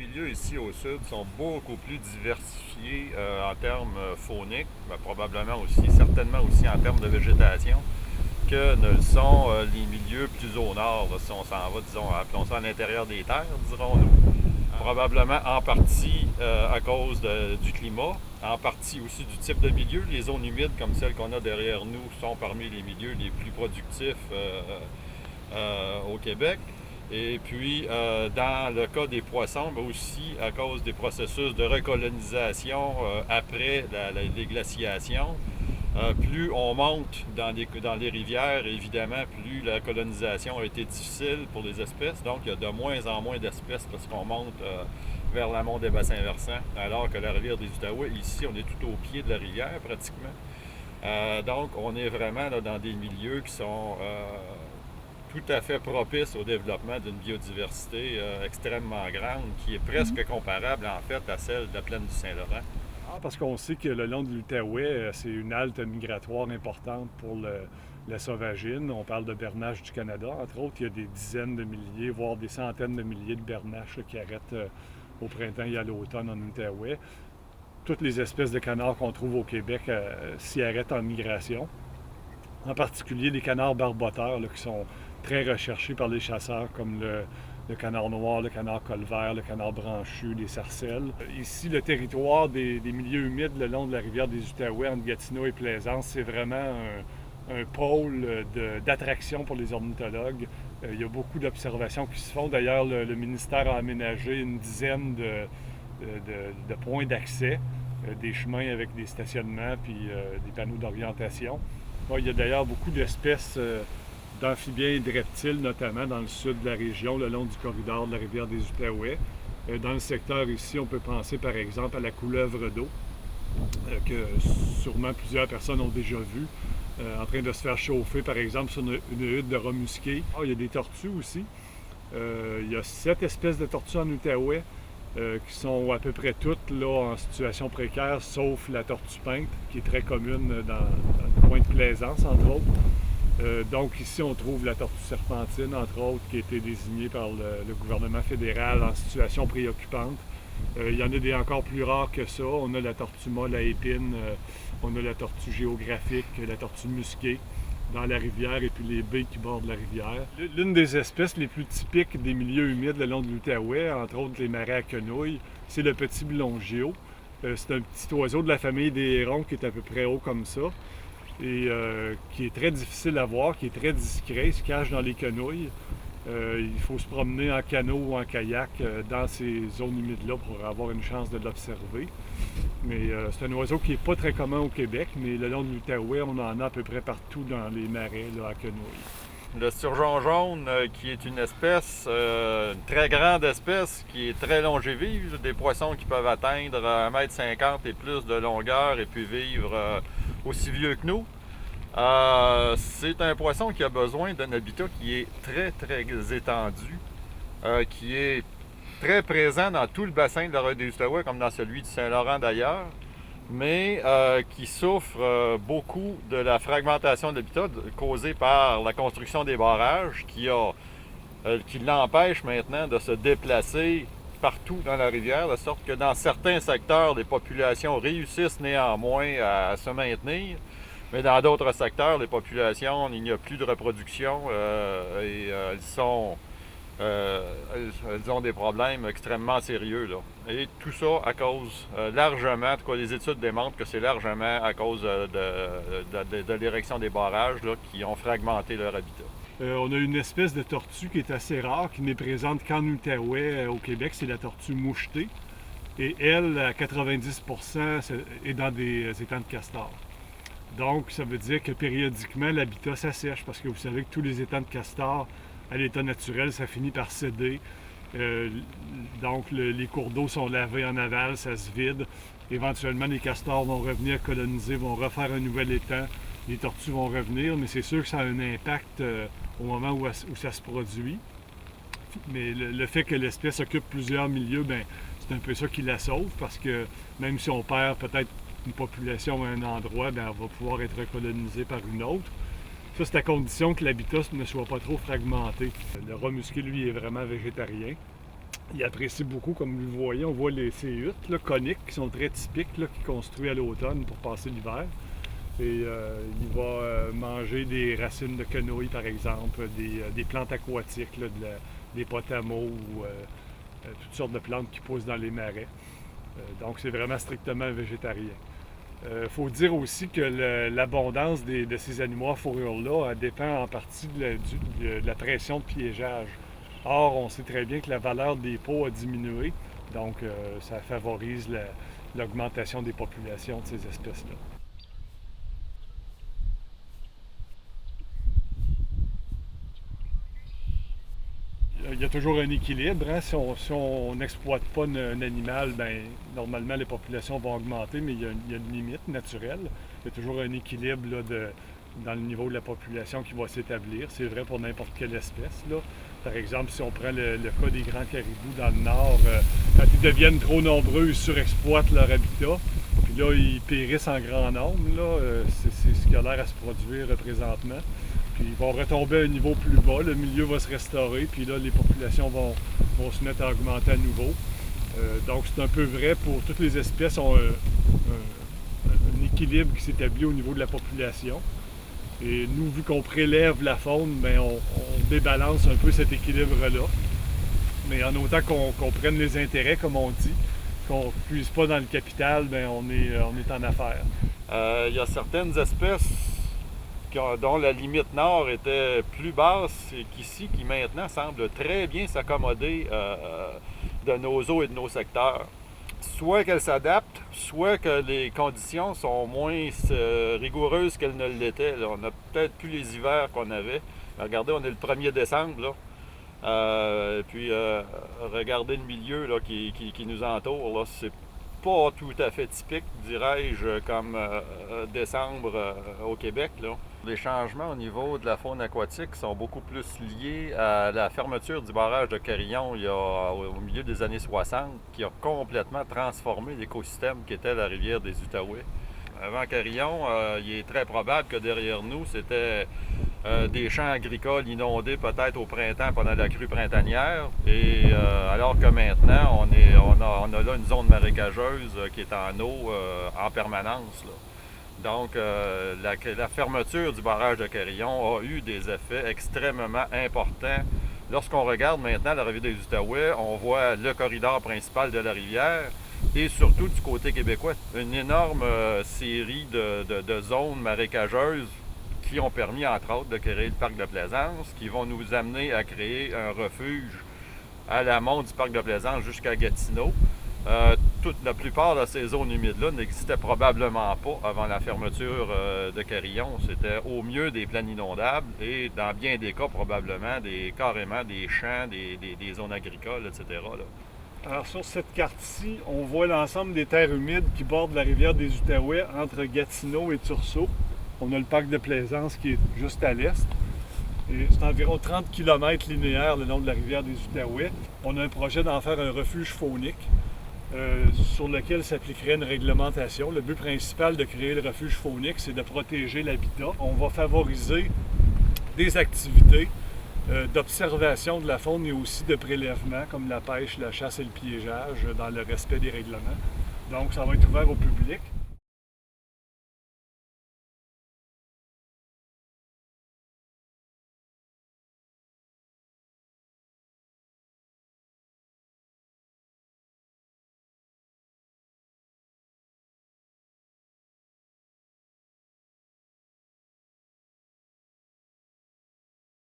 milieux ici au sud sont beaucoup plus diversifiés en termes fauniques, mais probablement aussi, certainement aussi en termes de végétation, que ne le sont les milieux plus au nord, là, si on s'en va, disons, appelons ça à l'intérieur des terres, dirons-nous. Probablement en partie à cause du climat, en partie aussi du type de milieu. Les zones humides comme celles qu'on a derrière nous sont parmi les milieux les plus productifs au Québec. Et puis, dans le cas des poissons, mais aussi à cause des processus de recolonisation après les glaciations, plus on monte dans les rivières, évidemment, plus la colonisation a été difficile pour les espèces. Donc, il y a de moins en moins d'espèces parce qu'on monte vers l'amont des bassins versants, alors que la rivière des Outaouais, ici, on est tout au pied de la rivière, pratiquement. Donc, on est vraiment là, dans des milieux qui sont tout à fait propice au développement d'une biodiversité extrêmement grande, qui est presque comparable, en fait, à celle de la plaine du Saint-Laurent. Parce qu'on sait que le long de l'Outaouais, c'est une halte migratoire importante pour la sauvagine. On parle de bernache du Canada, entre autres. Il y a des dizaines de milliers, voire des centaines de milliers de bernaches qui arrêtent au printemps et à l'automne en Outaouais. Toutes les espèces de canards qu'on trouve au Québec s'y arrêtent en migration. En particulier les canards barboteurs qui sont très recherchés par les chasseurs, comme le canard noir, le canard colvert, le canard branchu, les sarcelles. Ici, le territoire des milieux humides le long de la rivière des Outaouais, entre Gatineau et Plaisance, c'est vraiment un pôle d'attraction pour les ornithologues. Il y a beaucoup d'observations qui se font. D'ailleurs, le ministère a aménagé une dizaine de points d'accès, des chemins avec des stationnements puis des panneaux d'orientation. Bon, il y a d'ailleurs beaucoup d'espèces d'amphibiens et de reptiles, notamment dans le sud de la région, le long du corridor de la rivière des Outaouais. Dans le secteur ici, on peut penser par exemple à la couleuvre d'eau, que sûrement plusieurs personnes ont déjà vue, en train de se faire chauffer, par exemple, sur une hutte de rat musqué. Il y a des tortues aussi. Il y a 7 espèces de tortues en Outaouais qui sont à peu près toutes là, en situation précaire, sauf la tortue peinte, qui est très commune dans le coin de Plaisance, entre autres. Donc ici, on trouve la tortue serpentine, entre autres, qui a été désignée par le gouvernement fédéral en situation préoccupante. Il y en a des encore plus rares que ça. On a la tortue molle à épines, on a la tortue géographique, la tortue musquée dans la rivière et puis les baies qui bordent la rivière. L'une des espèces les plus typiques des milieux humides le long de l'Outaouais, entre autres les marais à quenouilles, c'est le petit blongio. C'est un petit oiseau de la famille des hérons qui est à peu près haut comme ça et qui est très difficile à voir, qui est très discret, il se cache dans les quenouilles. Il faut se promener en canot ou en kayak dans ces zones humides-là pour avoir une chance de l'observer. Mais c'est un oiseau qui n'est pas très commun au Québec, mais le long de l'Outaouais, on en a à peu près partout dans les marais là, à quenouilles. Le sturgeon jaune, qui est une espèce, une très grande espèce, qui est très longévive, des poissons qui peuvent atteindre 1,50 m et plus de longueur et puis vivre aussi vieux que nous. C'est un poisson qui a besoin d'un habitat qui est très, très étendu, qui est très présent dans tout le bassin de la rivière des Outaouais, comme dans celui du Saint-Laurent d'ailleurs, mais qui souffre beaucoup de la fragmentation de l'habitat causée par la construction des barrages qui l'empêche maintenant de se déplacer partout dans la rivière, de sorte que dans certains secteurs, les populations réussissent néanmoins à se maintenir. Mais dans d'autres secteurs, les populations, il n'y a plus de reproduction et elles ont des problèmes extrêmement sérieux. Là. Et tout ça à cause, largement, en tout cas les études démontrent que c'est largement à cause de l'érection des barrages là, qui ont fragmenté leur habitat. On a une espèce de tortue qui est assez rare, qui n'est présente qu'en Outaouais au Québec, c'est la tortue mouchetée. Et elle, à 90%, est dans des étangs de castor. Donc, ça veut dire que périodiquement, l'habitat s'assèche parce que vous savez que tous les étangs de castor, à l'état naturel, ça finit par céder. Donc, les cours d'eau sont lavés en aval, ça se vide. Éventuellement, les castors vont revenir coloniser, vont refaire un nouvel étang. Les tortues vont revenir, mais c'est sûr que ça a un impact au moment où ça se produit. Mais le fait que l'espèce occupe plusieurs milieux, ben, c'est un peu ça qui la sauve parce que même si on perd peut-être une population à un endroit, bien, elle va pouvoir être recolonisée par une autre. Ça, c'est à condition que l'habitat ne soit pas trop fragmenté. Le rat musqué, lui, est vraiment végétarien. Ils apprécient beaucoup, comme vous le voyez, on voit ces huttes là, coniques qui sont très typiques, là, qui construisent à l'automne pour passer l'hiver. Et il va manger des racines de quenouilles, par exemple, des plantes aquatiques, là, des potamots ou toutes sortes de plantes qui poussent dans les marais. Donc, c'est vraiment strictement végétarien. Il faut dire aussi que l'abondance de ces animaux à fourrure-là dépend en partie de la pression de piégeage. Or, on sait très bien que la valeur des peaux a diminué, donc ça favorise l'augmentation des populations de ces espèces-là. Il y a toujours un équilibre. Hein? Si on n'exploite pas un animal, ben, normalement les populations vont augmenter, mais il y a une limite naturelle. Il y a toujours un équilibre là, dans le niveau de la population qui va s'établir. C'est vrai pour n'importe quelle espèce. Là. Par exemple, si on prend le cas des grands caribous dans le nord, quand ils deviennent trop nombreux, ils surexploitent leur habitat. Puis là, ils périssent en grand nombre. C'est ce qui a l'air à se produire présentement. Puis ils vont retomber à un niveau plus bas, le milieu va se restaurer, puis là, les populations vont se mettre à augmenter à nouveau. Donc, c'est un peu vrai pour toutes les espèces, ont un équilibre qui s'établit au niveau de la population. Et nous, vu qu'on prélève la faune, bien, on débalance un peu cet équilibre-là. Mais en autant qu'on prenne les intérêts, comme on dit, qu'on ne puise pas dans le capital, bien, on est en affaires. Il y a certaines espèces dont la limite nord était plus basse qu'ici, qui maintenant semblent très bien s'accommoder de nos eaux et de nos secteurs. Soit qu'elles s'adaptent, soit que les conditions sont moins rigoureuses qu'elles ne l'étaient. Là. On n'a peut-être plus les hivers qu'on avait. Regardez, on est le 1er décembre. Là. Puis regardez le milieu là, qui nous entoure. Là. C'est pas tout à fait typique, dirais-je, comme décembre au Québec. Là. Les changements au niveau de la faune aquatique sont beaucoup plus liés à la fermeture du barrage de Carillon au milieu des années 60, qui a complètement transformé l'écosystème qui était la rivière des Outaouais. Avant Carillon, il est très probable que derrière nous, c'était des champs agricoles inondés peut-être au printemps pendant la crue printanière. Et alors que maintenant, on a là une zone marécageuse qui est en eau en permanence. Là. Donc, la fermeture du barrage de Carillon a eu des effets extrêmement importants. Lorsqu'on regarde maintenant la rivière des Outaouais, on voit le corridor principal de la rivière et surtout du côté québécois, une énorme série de zones marécageuses qui ont permis, entre autres, de créer le parc de Plaisance, qui vont nous amener à créer un refuge à l'amont du parc de Plaisance jusqu'à Gatineau. La plupart de ces zones humides-là n'existaient probablement pas avant la fermeture de Carillon. C'était au mieux des plaines inondables et dans bien des cas probablement carrément des champs, des zones agricoles, etc. Là. Alors sur cette carte-ci, on voit l'ensemble des terres humides qui bordent la rivière des Outaouais entre Gatineau et Tursault. On a le parc de Plaisance qui est juste à l'est. Et c'est environ 30 km linéaires le long de la rivière des Outaouais. On a un projet d'en faire un refuge faunique sur lequel s'appliquerait une réglementation. Le but principal de créer le refuge faunique, c'est de protéger l'habitat. On va favoriser des activités d'observation de la faune et aussi de prélèvement, comme la pêche, la chasse et le piégeage, dans le respect des règlements. Donc, ça va être ouvert au public.